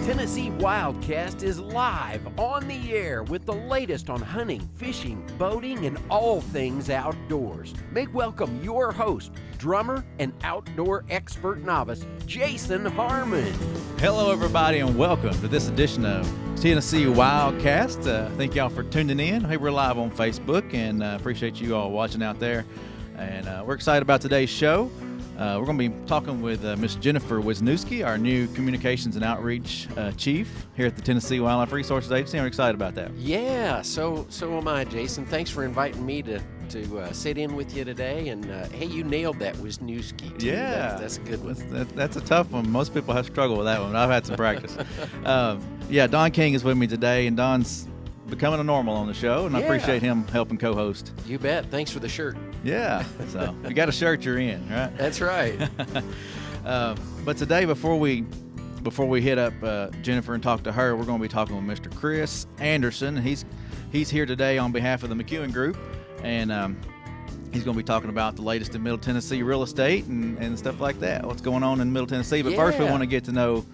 Tennessee WildCast is live on the air with the latest on hunting, fishing, boating, and all things outdoors. Make welcome your host, drummer and outdoor expert novice, Jason Harmon. Hello, everybody, and welcome to this edition of Tennessee WildCast. Thank y'all for tuning in. Hey, we're live on Facebook, and appreciate you all watching out there. And we're excited about today's show. We're going to be talking with Miss Jenifer Wisniewski, our new Communications and Outreach Chief here at the Tennessee Wildlife Resources Agency. I'm excited about that. Yeah, so am I, Jason. Thanks for inviting me to sit in with you today. And hey, you nailed that Wisniewski, too. Yeah. That's a good one. That's a tough one. Most people have struggled with that one. I've had some practice. Yeah, Don King is with me today, and Don's becoming a normal on the show, and I appreciate him helping co-host. You bet. Thanks for the shirt. Yeah, so if you got a shirt, you're in, right? That's right. But today, before we hit up Jenifer and talk to her, we're going to be talking with Mr. Chris Anderson. He's here today on behalf of the McEwen Group, and he's going to be talking about the latest in Middle Tennessee real estate and stuff like that. What's going on in Middle Tennessee? But first, we want to get to know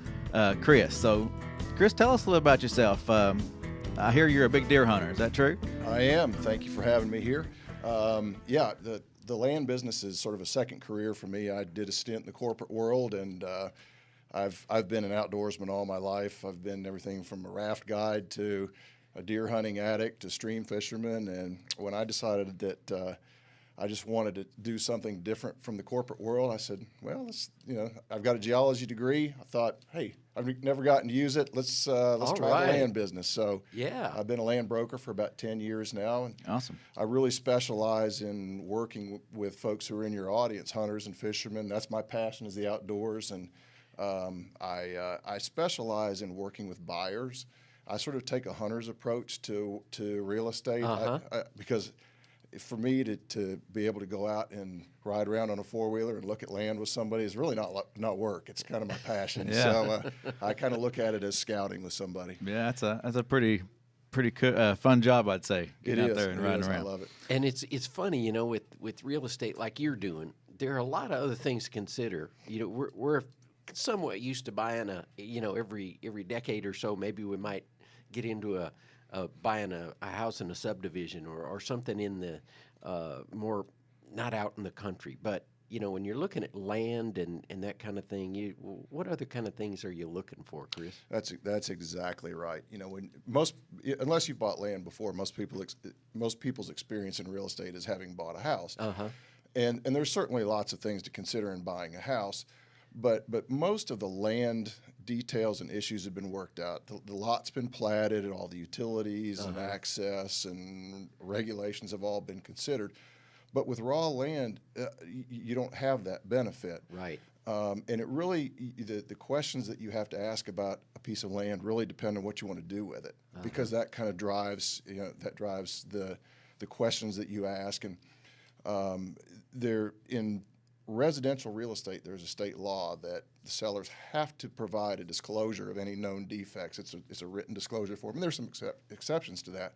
Chris. So, Chris, tell us a little about yourself. I hear you're a big deer hunter. Is that true? I am. Thank you for having me here. The land business is sort of a second career for me. I did a stint in the corporate world, and I've been an outdoorsman all my life. I've been everything from a raft guide to a deer hunting addict to stream fisherman. And when I decided that I just wanted to do something different from the corporate world, I said, well, I've got a geology degree. I thought, hey, I've never gotten to use it. Let's try the land business. So I've been a land broker for about 10 years now. And awesome. I really specialize in working with folks who are in your audience, hunters and fishermen. That's my passion, is the outdoors. And I specialize in working with buyers. I sort of take a hunter's approach to real estate because for me to be able to go out and ride around on a four-wheeler and look at land with somebody is really not work. It's kind of my passion. So I kind of look at it as scouting with somebody. Yeah, that's a pretty fun job, I'd say. Getting out there and riding around. I love it. And it's funny, with real estate like you're doing, there are a lot of other things to consider. We're somewhat used to buying every decade or so. Maybe we might get into buying a house in a subdivision or something in the more not out in the country. But when you're looking at land and that kind of thing, what other kind of things are you looking for, Chris? That's exactly right. Unless you've bought land before, most people's experience in real estate is having bought a house. And there's certainly lots of things to consider in buying a house, but most of the land details and issues have been worked out. The lot's been platted, and all the utilities and access and regulations have all been considered. But with raw land, you don't have that benefit. Right. And it really, the questions that you have to ask about a piece of land really depend on what you want to do with it, because that kind of drives the questions that you ask. And they're in residential real estate, there's a state law that the sellers have to provide a disclosure of any known defects. It's a written disclosure form, and there's some exceptions to that,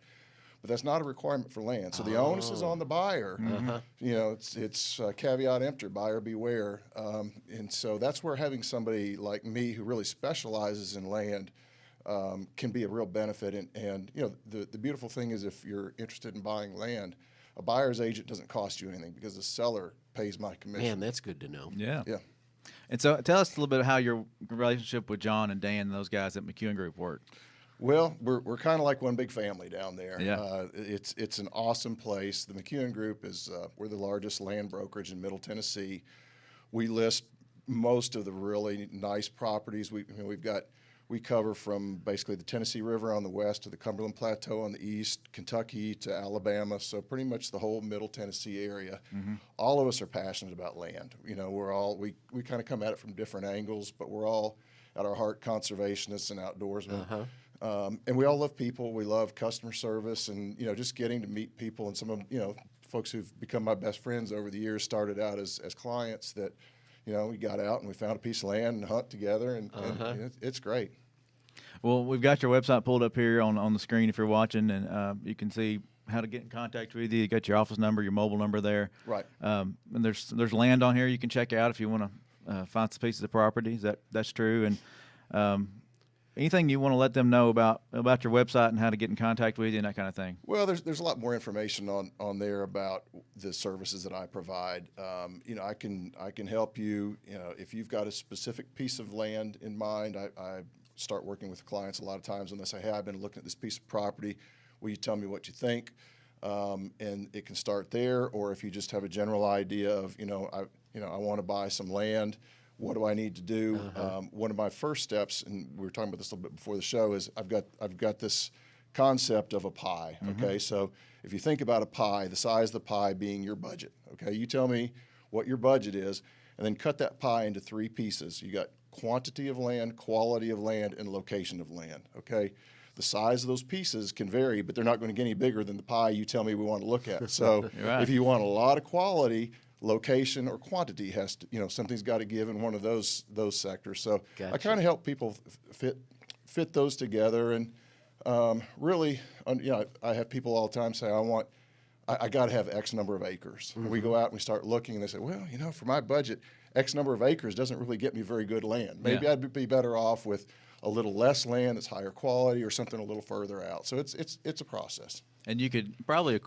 but that's not a requirement for land. So the onus is on the buyer. It's caveat emptor, buyer beware. And so that's where having somebody like me who really specializes in land can be a real benefit. And the beautiful thing is, if you're interested in buying land, a buyer's agent doesn't cost you anything because the seller pays my commission. Man, that's good to know. Yeah. And so tell us a little bit how your relationship with John and Dan and those guys at McEwen Group work. Well, we're kind of like one big family down there. Yeah. It's an awesome place. The McEwen Group we're the largest land brokerage in Middle Tennessee. We list most of the really nice properties. We cover from basically the Tennessee River on the west to the Cumberland Plateau on the east, Kentucky to Alabama, so pretty much the whole Middle Tennessee area. All of us are passionate about land. We kind of come at it from different angles, but we're all at our heart conservationists and outdoorsmen. And we all love people. We love customer service, and just getting to meet people. And some of folks who've become my best friends over the years started out as clients that we got out and we found a piece of land and hunt together, and it's great. Well, we've got your website pulled up here on the screen if you're watching, and you can see how to get in contact with you. You got your office number, your mobile number there. Right. And there's land on here you can check out if you want to find some pieces of property. That's true. And anything you want to let them know about your website and how to get in contact with you and that kind of thing? Well, there's a lot more information on there about the services that I provide. I can help you. If you've got a specific piece of land in mind, I start working with clients a lot of times and they say, hey, I've been looking at this piece of property. Will you tell me what you think? And it can start there. Or if you just have a general idea of, I want to buy some land. What do I need to do? One of my first steps, and we were talking about this a little bit before the show, is I've got this concept of a pie. Okay, so if you think about a pie, the size of the pie being your budget. Okay, you tell me what your budget is, and then cut that pie into 3 pieces. You got quantity of land, quality of land, and location of land. Okay, the size of those pieces can vary, but they're not going to get any bigger than the pie you tell me we want to look at. So right. If you want a lot of quality, location or quantity has to, something's got to give in one of those sectors. So Gotcha. I kind of help people fit those together, and really, I have people all the time say, I got to have X number of acres. And we go out and we start looking, and they say, well, for my budget, X number of acres doesn't really get me very good land. Maybe I'd be better off with a little less land that's higher quality or something a little further out. So it's a process. And you could probably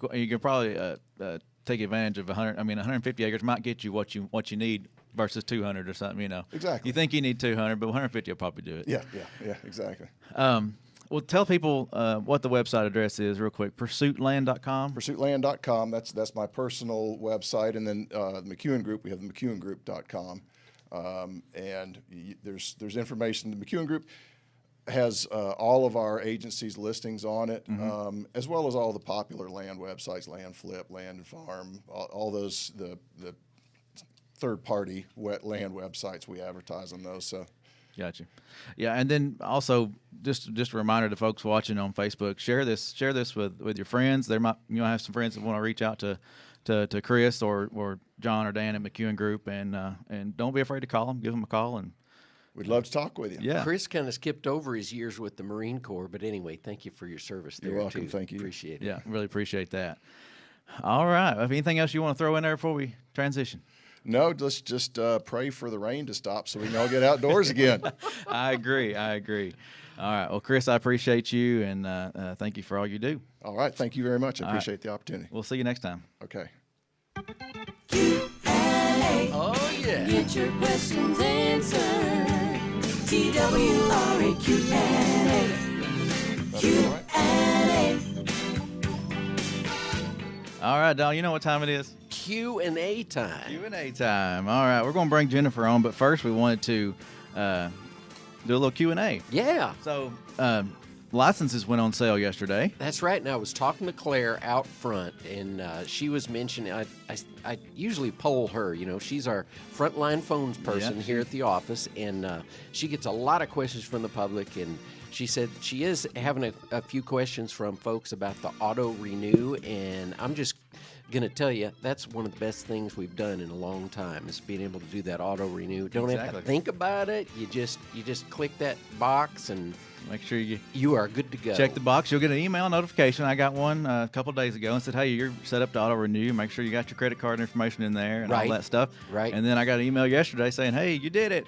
take advantage of 150 acres might get you what you need versus 200 or something. Exactly. You think you need 200, but 150 will probably do it. Yeah, exactly. Well, tell people what the website address is real quick. Pursuitland.com. Pursuitland.com. That's my personal website, and then the McEwen Group. We have the McEwenGroup.com, and there's information. The McEwen Group has all of our agencies' listings on it, as well as all the popular land websites, Land Flip, Land and Farm, all those the third-party land websites. We advertise on those. So. Gotcha. Yeah, and then also just a reminder to folks watching on Facebook: share this with your friends. There might have some friends that want to reach out to Chris or John or Dan at McEwen Group, and don't be afraid to call them. Give them a call, and we'd love to talk with you. Yeah. Chris kind of skipped over his years with the Marine Corps, but anyway, thank you for your service there. You're welcome. Too. Thank you. Appreciate it. Yeah, really appreciate that. All right. Anything else you want to throw in there before we transition? No, let's just pray for the rain to stop so we can all get outdoors again. I agree. All right. Well, Chris, I appreciate you, and thank you for all you do. All right. Thank you very much. I appreciate the opportunity. We'll see you next time. Okay. Q&A. Oh, yeah. Get your questions answered. TWRA Q&A. Q&A. All right, Don, you know what time it is? Q&A time. Q&A time. All right, we're going to bring Jenifer on, but first we wanted to do a little Q&A. Yeah. So licenses went on sale yesterday. That's right. And I was talking to Claire out front, and she was mentioning, I usually poll her. She's our frontline phones person here at the office, and she gets a lot of questions from the public, and she said she is having a few questions from folks about the auto renew, and I'm just going to tell you that's one of the best things we've done in a long time is being able to do that auto renew. Don't have to think about it. You just click that box and make sure you are good to go. Check the box. You'll get an email notification. I got one a couple of days ago and said, hey, you're set up to auto renew. Make sure you got your credit card information in there and all that stuff. Right. And then I got an email yesterday saying, hey, you did it.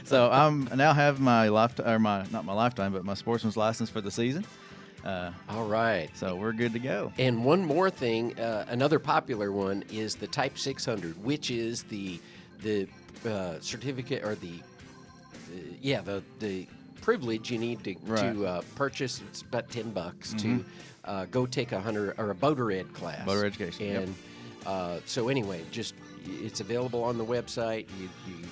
So I now have my not my lifetime, but my sportsman's license for the season. All right. So we're good to go. And one more thing, another popular one is the Type 600, which is the certificate or the privilege you need to purchase. It's about $10 to go take a hunter or a boater ed class. Boater education. And so anyway, just it's available on the website.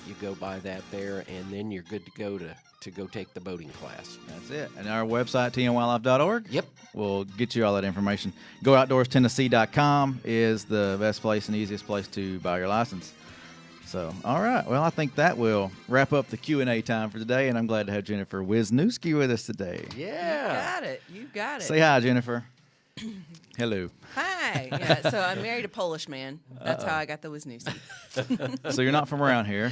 You go buy that there, and then you're good to go to go take the boating class. That's it. And our website, tnwildlife.org. Yep. We'll get you all that information. GoOutdoorsTennessee.com is the best place and easiest place to buy your license. So, all right. Well, I think that will wrap up the Q&A time for today, and I'm glad to have Jenifer Wisniewski with us today. Yeah. You got it. Say hi, Jenifer. Hello. Hi. Yeah, so I married a Polish man. That's how I got the Wisniewski. So you're not from around here.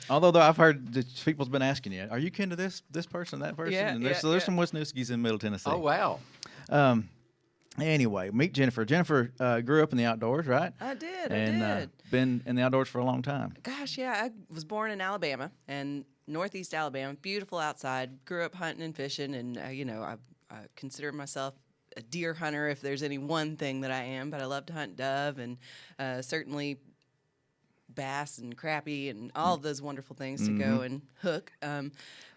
Although I've heard that people's been asking you, are you kin to this person, that person? Yeah, And there's some Wisniewskis in Middle Tennessee. Oh, wow. Anyway, meet Jenifer. Jenifer grew up in the outdoors, right? I did. And I did. been in the outdoors for a long time. Gosh, yeah. I was born in Alabama, and northeast Alabama, beautiful outside. Grew up hunting and fishing, and I consider myself a deer hunter if there's any one thing that I am. But I love to hunt dove and certainly bass and crappie and all of those wonderful things to go and hook.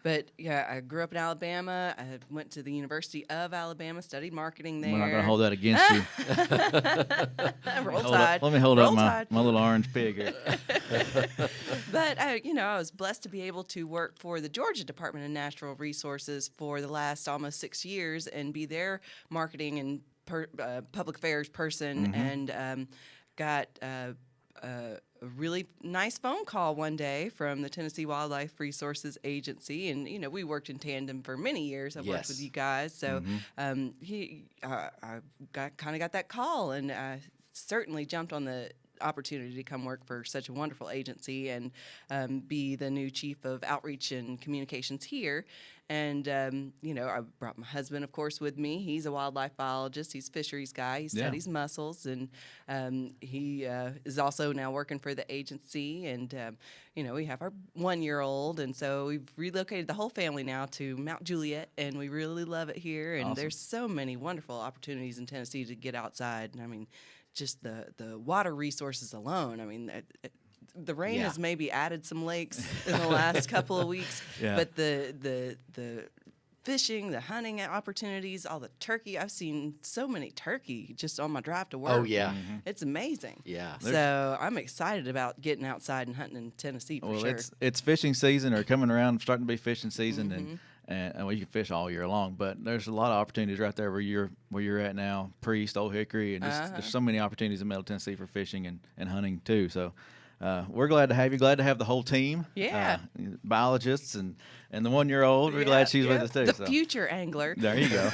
But yeah, I grew up in Alabama. I went to the University of Alabama, studied marketing there. We're not going to hold that against you. Roll Tide. Let me hold Roll up Tide. my little orange pig here. But I was blessed to be able to work for the Georgia Department of Natural Resources for the last almost 6 years and be their marketing and public affairs person, and got a really nice phone call one day from the Tennessee Wildlife Resources Agency, and we worked in tandem for many years. I've worked with you guys, so I got that call, and I certainly jumped on the opportunity to come work for such a wonderful agency and be the new chief of outreach and communications here. And I brought my husband, of course, with me. He's a wildlife biologist. He's a fisheries guy. He studies mussels, and he is also now working for the agency. And we have our 1-year-old, and so we've relocated the whole family now to Mount Juliet, and we really love it here. And there's so many wonderful opportunities in Tennessee to get outside. And I mean, just the water resources alone. I mean, the rain has maybe added some lakes in the last couple of weeks, but the fishing, the hunting opportunities, all the turkey. I've seen so many turkey just on my drive to work. Oh, yeah. It's amazing. Yeah. So I'm excited about getting outside and hunting in Tennessee for sure. It's fishing season, or coming around, starting to be fishing season, and well, you can fish all year long. But there's a lot of opportunities right there where you're at now, Priest, Old Hickory, and there's so many opportunities in Middle Tennessee for fishing and hunting too. So. We're glad to have you. Glad to have the whole team. Yeah. Biologists and the 1-year-old. We're glad she's with us too. The future angler. There you go.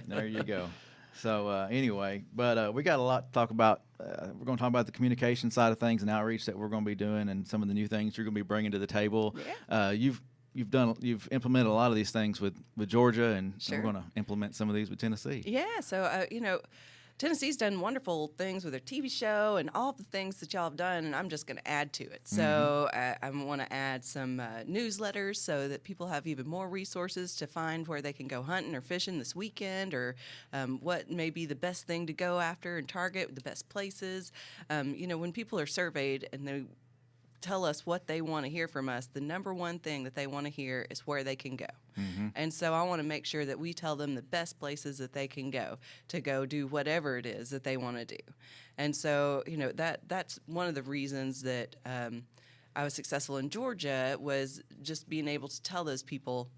There you go. So anyway, but we got a lot to talk about. We're going to talk about the communication side of things and outreach that we're going to be doing, and some of the new things you're going to be bringing to the table. Yeah. You've implemented a lot of these things with Georgia, and Sure. we're going to implement some of these with Tennessee. Yeah. So Tennessee's done wonderful things with their TV show and all the things that y'all have done, and I'm just going to add to it. So I want to add some newsletters so that people have even more resources to find where they can go hunting or fishing this weekend, or what may be the best thing to go after and target, the best places. When people are surveyed and they tell us what they want to hear from us, the number one thing that they want to hear is where they can go. And so I want to make sure that we tell them the best places that they can go to go do whatever it is that they want to do. And so, that's one of the reasons that I was successful in Georgia, was just being able to tell those people,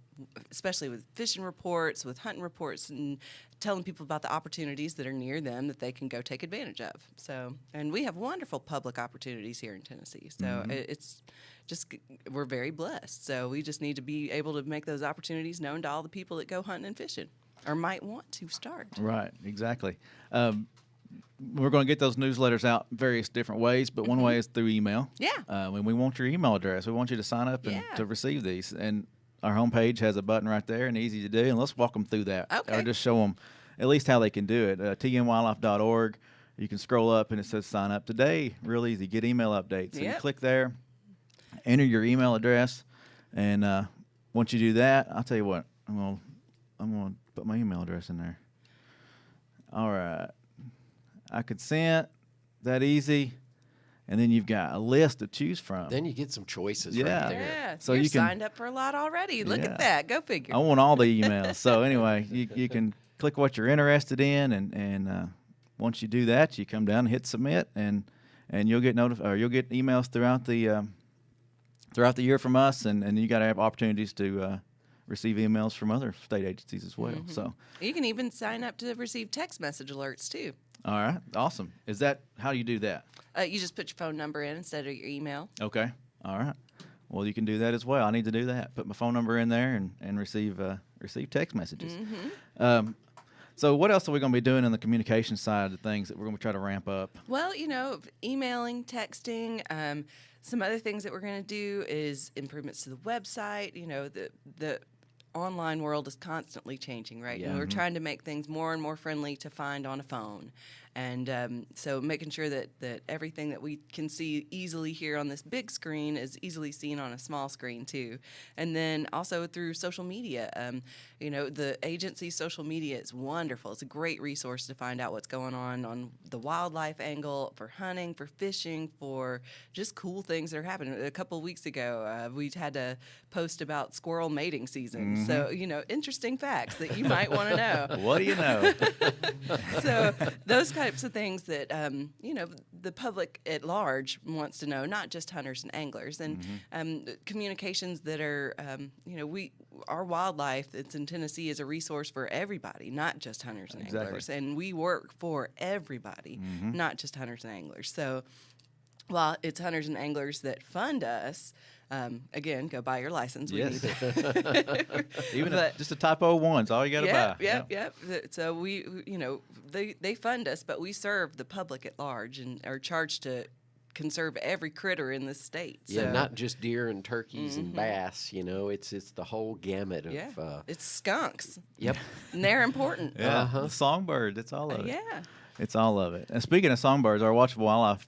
especially with fishing reports, with hunting reports, and telling people about the opportunities that are near them that they can go take advantage of. So, and we have wonderful public opportunities here in Tennessee. So it's just, we're very blessed. So we just need to be able to make those opportunities known to all the people that go hunting and fishing or might want to start. Right, exactly. We're going to get those newsletters out various different ways, but one way is through email. Yeah. And we want your email address. We want you to sign up and to receive these. And our homepage has a button right there and easy to do. And let's walk them through that. Okay. Or just show them at least how they can do it. tnwildlife.org. You can scroll up and it says sign up today. Real easy. Get email updates. So you click there, enter your email address, and once you do that, I'll tell you what, I'm gonna put my email address in there. All right. I consent. That easy. And then you've got a list to choose from. Then you get some choices Yeah. right there. Yeah. So You're you can- signed up for a lot already. Look Yeah. at that. Go figure. I want all the emails. So anyway, you can click what you're interested in, and once you do that, you come down and hit submit, and you'll get you'll get emails throughout the year from us, and you got to have opportunities to receive emails from other state agencies as well. So You can even sign up to receive text message alerts too. all right, awesome. Is that how do you do that? You just put your phone number in instead of your email. Okay, all right. Well, you can do that as well. I need to do that. Put my phone number in there and receive text messages. So what else are we going to be doing in the communication side of things that we're going to try to ramp up? Well, emailing, texting. Some other things that we're going to do is improvements to the website. online world is constantly changing, right? Yeah. And we're trying to make things more and more friendly to find on a phone. And so making sure that everything that we can see easily here on this big screen is easily seen on a small screen too. And then also through social media. The agency's social media is wonderful. It's a great resource to find out what's going on the wildlife angle, for hunting, for fishing, for just cool things that are happening. A couple of weeks ago, we had to post about squirrel mating season. So, interesting facts that you might want to know. What do you know? So those types of things that the public at large wants to know, not just hunters and anglers, and communications that are our wildlife that's in Tennessee is a resource for everybody, not just hunters and anglers, and we work for everybody, not just hunters and anglers. So while it's hunters and anglers that fund us. Again, go buy your license. We Yes. need it. Even But- just a Type 01's all you got to buy. Yep. So they fund us, but we serve the public at large and are charged to conserve every critter in the state. Yeah, So, not just deer and turkeys and bass. It's the whole gamut of. yeah, it's skunks, Yep. and they're important. Yeah, the songbird. That's all of it. Yeah. It's all of it. And speaking of songbirds, our Watch for Wildlife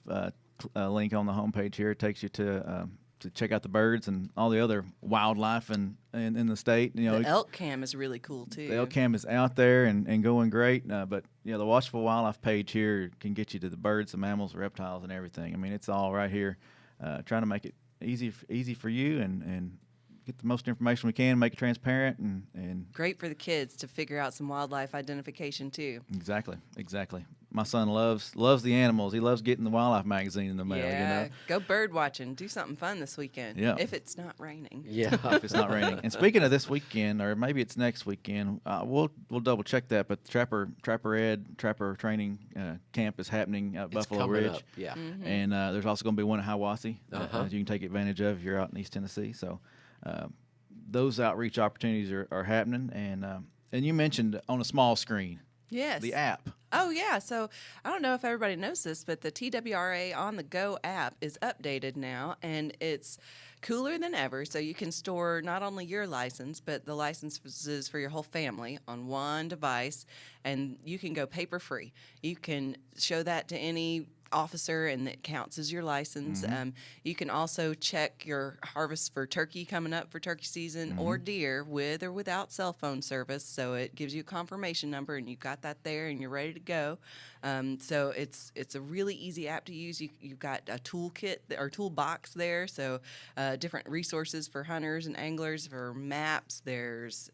link on the homepage here takes you to check out the birds and all the other wildlife in the state. The elk cam is really cool too. The elk cam is out there and going great. But the Watchful Wildlife page here can get you to the birds, the mammals, reptiles, and everything. I mean, it's all right here. Trying to make it easy for you and get the most information we can, make it transparent and Great for the kids to figure out some wildlife identification too. exactly. My son loves the animals. He loves getting the wildlife magazine in the mail. Yeah, go bird watching. Do something fun this weekend. Yeah. If it's not raining. Yeah. If it's not raining. And speaking of this weekend, or maybe it's next weekend, we'll double check that. But the Trapper Training Camp is happening at It's Buffalo coming Ridge, up, yeah. and there's also going to be one at Hiawassee Uh-huh. that you can take advantage of if you're out in East Tennessee. So those outreach opportunities are happening. And you mentioned on a small screen Yes. the app. Oh, yeah. So I don't know if everybody knows this, but the TWRA On the Go app is updated now, and it's cooler than ever. So you can store not only your license, but the licenses for your whole family on one device, and you can go paper free. You can show that to any officer, and it counts as your license. You can also check your harvest for turkey coming up for turkey season or deer with or without cell phone service. So it gives you a confirmation number, and you've got that there, and you're ready to go. So it's a really easy app to use. You've got a toolkit or toolbox there. So different resources for hunters and anglers, for maps. There's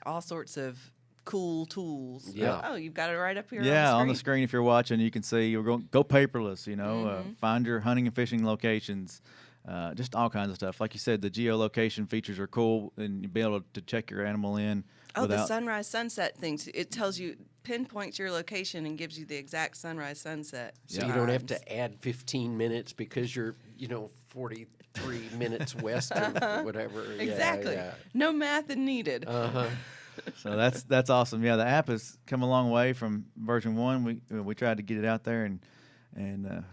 all sorts of cool tools. Yeah. Oh, you've got it right up here. Yeah, on the screen. if you're watching, you can see you're going go paperless. Find your hunting and fishing locations, just all kinds of stuff. Like you said, the geolocation features are cool, and you'll be able to check your animal in. Oh, the without, sunrise sunset things. It tells you, pinpoints your location and gives you the exact sunrise sunset. So you don't have to add 15 minutes because you're 43 minutes west or whatever. Yeah, Exactly. yeah. No math needed. So that's awesome. Yeah, the app has come a long way from version 1. We tried to get it out there and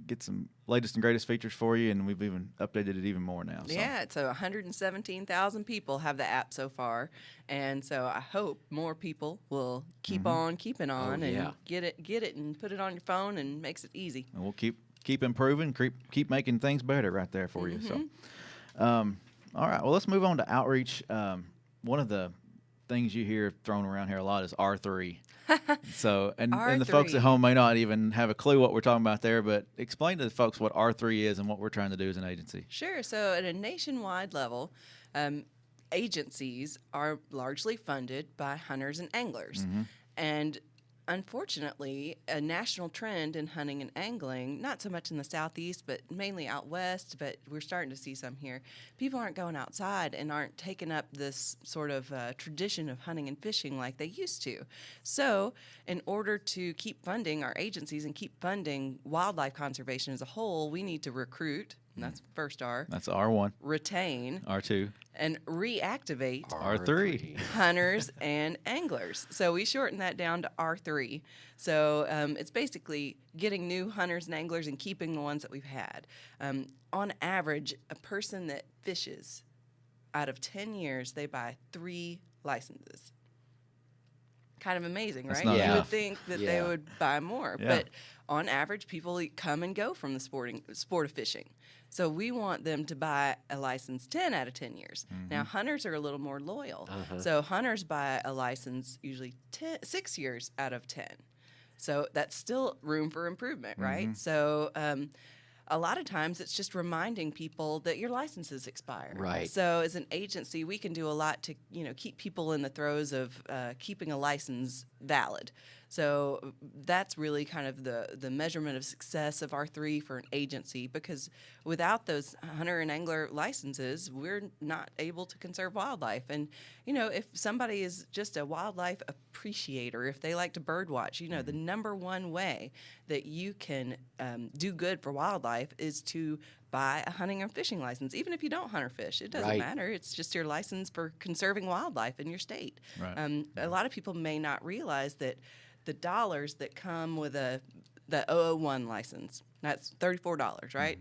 get some latest and greatest features for you, and we've even updated it even more now. So. Yeah, so 117,000 people have the app so far, and so I hope more people will keep on keeping on and yeah. get it and put it on your phone, and makes it easy. And we'll keep improving, keep making things better right there for you. So, all right. Well, let's move on to outreach. One of the things you hear thrown around here a lot is R3. So, and the folks at R3. home may not even have a clue what we're talking about there, but explain to the folks what R3 is and what we're trying to do as an agency. Sure. So at a nationwide level, agencies are largely funded by hunters and anglers. And unfortunately, a national trend in hunting and angling, not so much in the southeast, but mainly out west, but we're starting to see some here. People aren't going outside and aren't taking up this sort of tradition of hunting and fishing like they used to. So in order to keep funding our agencies and keep funding wildlife conservation as a whole, we need to recruit, and that's first R, That's R1, retain, R2, and reactivate R3. hunters and anglers. So we shorten that down to R3. So it's basically getting new hunters and anglers and keeping the ones that we've had. On average, a person that fishes out of 10 years, they buy 3 licenses. Kind of amazing, That's right? not You enough. would think that they Yeah. would buy more, Yeah. but on average, people come and go from the sport of fishing. So we want them to buy a license 10 out of 10 years. Now, hunters are a little more loyal. So hunters buy a license usually 6 years out of 10. So that's still room for improvement, right? So a lot of times it's just reminding people that your licenses expire. Right. So as an agency, we can do a lot to keep people in the throes of keeping a license valid. So that's really kind of the measurement of success of our 3 for an agency, because without those hunter and angler licenses, we're not able to conserve wildlife. And, if somebody is just a wildlife appreciator, if they like to bird watch, the number one way that you can do good for wildlife is to buy a hunting and fishing license. Even if you don't hunt or fish, it doesn't Right. matter. It's just your license for conserving wildlife in your state. Right. A lot of people may not realize that the dollars that come with the 001 license, that's $34, right?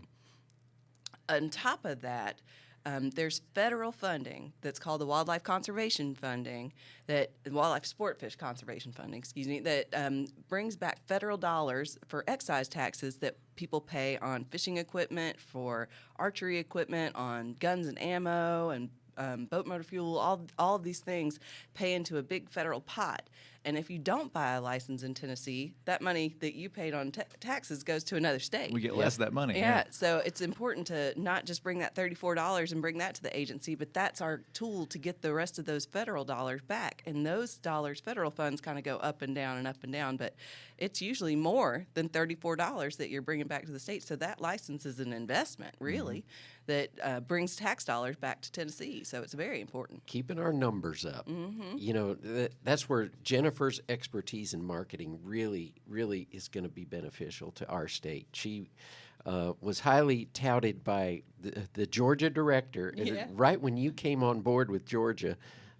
On top of that, there's federal funding that's called the Wildlife Conservation Funding, Wildlife Sport Fish Conservation Funding, excuse me, that brings back federal dollars for excise taxes that people pay on fishing equipment, for archery equipment, on guns and ammo, and boat motor fuel. All of these things pay into a big federal pot. And if you don't buy a license in Tennessee, that money that you paid on taxes goes to another state. We get less of that money. Yeah, so it's important to not just bring that $34 and bring that to the agency, but that's our tool to get the rest of those federal dollars back. And those dollars, federal funds, kind of go up and down, but it's usually more than $34 that you're bringing back to the state. So that license is an investment, really, that brings tax dollars back to Tennessee. So it's very important. Keeping our numbers up. That's where Jennifer's expertise in marketing really is going to be beneficial to our state. She was highly touted by the Georgia director. And Yeah. right when you came on board with Georgia,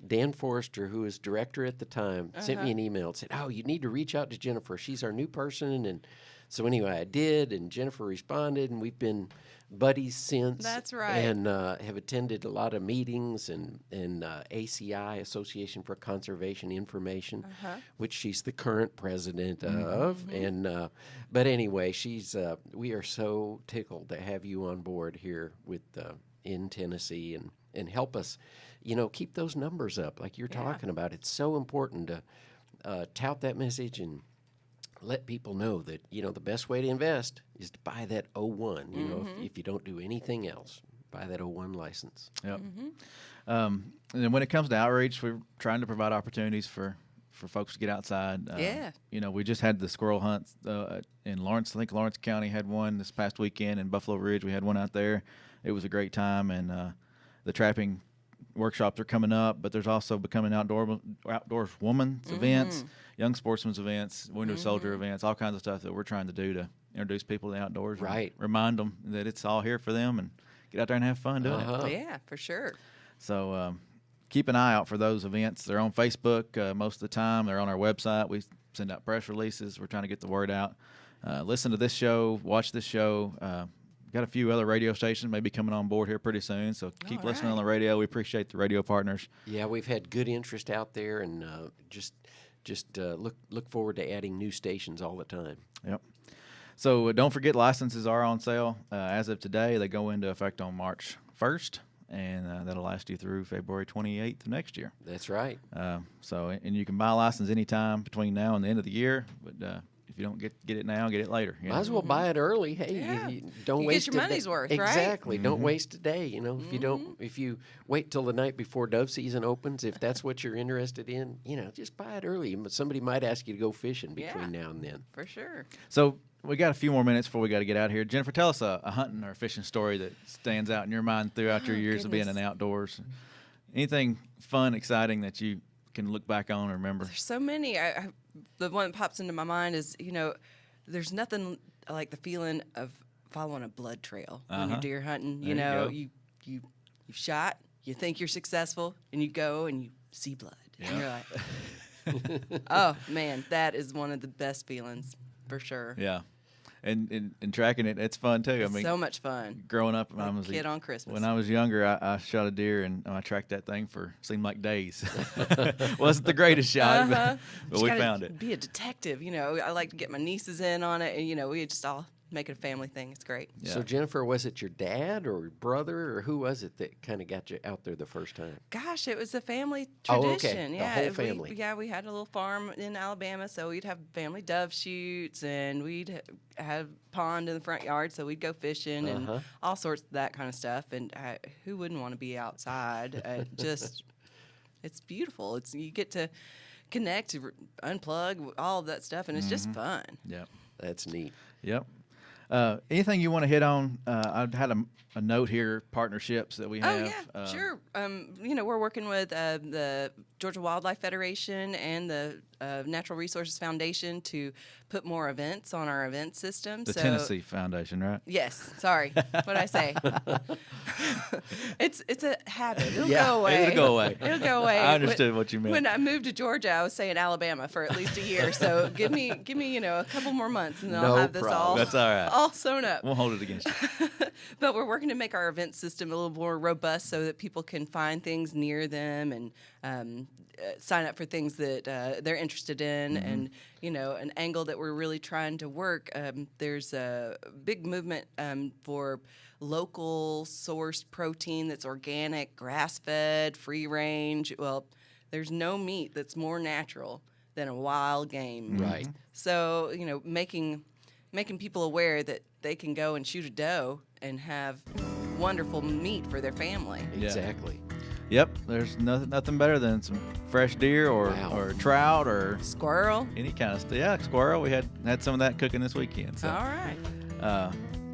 Dan Forrester, who was director at the time, sent me an email and said, "Oh, you need to reach out to Jennifer. She's our new person." And so anyway, I did, and Jennifer responded, and we've been buddies since. That's right. And have attended a lot of meetings and ACI, Association for Conservation Information, which she's the current president of. And but anyway, we are so tickled to have you on board here with in Tennessee and help us, keep those numbers up like you're talking about. It's so important to tout that message and let people know that, the best way to invest is to buy that 01, if you don't do anything else, buy that 01 license. Yep. And then when it comes to outreach, we're trying to provide opportunities for folks to get outside. Yeah. We just had the squirrel hunt in Lawrence. I think Lawrence County had one this past weekend. In Buffalo Ridge, we had one out there. It was a great time, and the trapping workshops are coming up, but there's also becoming outdoors women's events, young sportsmen's events, Wounded Soldier events, all kinds of stuff that we're trying to do to introduce people to the outdoors. Right. And remind them that it's all here for them and get out there and have fun doing it. Yeah, for sure. So keep an eye out for those events. They're on Facebook most of the time. They're on our website. We send out press releases. We're trying to get the word out. Listen to this show. Watch this show. Got a few other radio stations maybe coming on board here pretty soon. So keep listening on the radio. We appreciate the radio partners. Yeah, we've had good interest out there, and just look forward to adding new stations all the time. Yep. So don't forget, licenses are on sale as of today. They go into effect on March 1st, and that'll last you through February 28th of next year. That's right. And you can buy a license anytime between now and the end of the year, but if you don't get it now, get it later. Might as well buy it early. Hey, Yeah. you don't You get waste your a day. money's worth, right? Exactly. Don't waste a day. If you wait till the night before dove season opens, if that's what you're interested in, just buy it early. Somebody might ask you to go fishing between now and then. For sure. So we got a few more minutes before we got to get out of here. Jennifer, tell us a hunting or fishing story that stands out in your mind throughout your years of being in the outdoors. Anything fun, exciting that you can look back on or remember? There's so many. The one that pops into my mind is, there's nothing like the feeling of following a blood trail when you're deer hunting. There you You shot, you think you're successful, and you go and you see blood. And you're like, oh, man, that is one of the best feelings for sure. Yeah. and tracking it. It's fun too. I mean, so much fun. growing up, Like a kid on Christmas. when I was younger, I shot a deer and I tracked that thing for seemed like days. Wasn't the greatest shot, but Just we gotta found it. Be a detective, you know. I like to get my nieces in on it, and you know, we just all make it a family thing. It's great. Yeah. So Jenifer, was it your dad or brother or who was it that kind of got you out there the first time? Gosh, it was a family Oh, okay. tradition. The Yeah, whole family. we had a little farm in Alabama, so we'd have family dove shoots, and we'd have pond in the front yard, so we'd go fishing and all sorts of that kind of stuff. And who wouldn't want to be outside? It's beautiful. You get to connect, unplug, all of that stuff, and it's just fun. Yep. That's neat. Yep. Anything you want to hit on? I had a note here, partnerships that we have. Oh, yeah, sure. You know, we're working with the Georgia Wildlife Federation and the Natural Resources Foundation to put more events on our event system. The Tennessee Foundation, right? Yes. Sorry. What did I say? It's a habit. It'll Yeah, go away. it'll go away. It'll go away. I understood what you meant. When I moved to Georgia, I was saying Alabama for at least a year. So give me, you know, a couple more months, and then I'll No have this problem. all That's all right. all sewn up. Won't hold it against you. But we're working to make our event system a little more robust so that people can find things near them and sign up for things that they're interested in. And, you know, an angle that we're really trying to work, there's a big movement for local sourced protein that's organic, grass-fed, free-range. Well, there's no meat that's more natural than a wild game. Right. So, you know, making people aware that they can go and shoot a doe and have wonderful meat for their family. Yeah. Exactly. Yep. There's nothing better than some fresh deer or trout or Squirrel. any kind of stuff. Yeah, squirrel. We had some of that cooking this weekend. So. All right.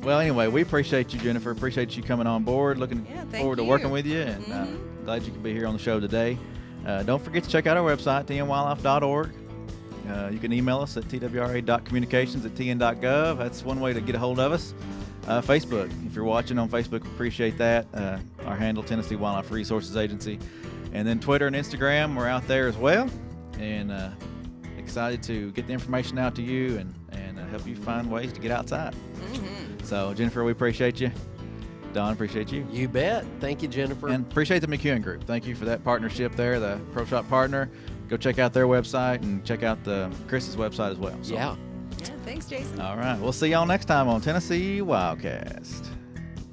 Well, anyway, we appreciate you, Jenifer. Appreciate you coming on board. Looking thank forward to you. working with you, and glad you could be here on the show today. Don't forget to check out our website, tnwildlife.org. You can email us at twra.communications@tn.gov. That's one way to get a hold of us. Facebook, if you're watching on Facebook, appreciate that. Our handle, Tennessee Wildlife Resources Agency. And then Twitter and Instagram, we're out there as well. And excited to get the information out to you and help you find ways to get outside. So, Jenifer, we appreciate you. Don, appreciate you. You bet. Thank you, Jenifer. And appreciate the McEwen Group. Thank you for that partnership there, the Pro Shop partner. Go check out their website and check out Chris's website as well. So, yeah. Yeah, thanks, Jason. all right. We'll see y'all next time on Tennessee WildCast.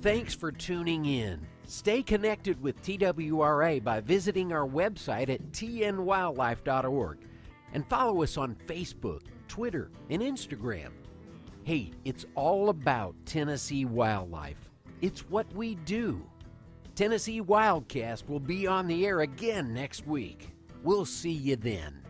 Thanks for tuning in. Stay connected with TWRA by visiting our website at tnwildlife.org and follow us on Facebook, Twitter, and Instagram. Hey, it's all about Tennessee wildlife. It's what we do. Tennessee WildCast will be on the air again next week. We'll see you then.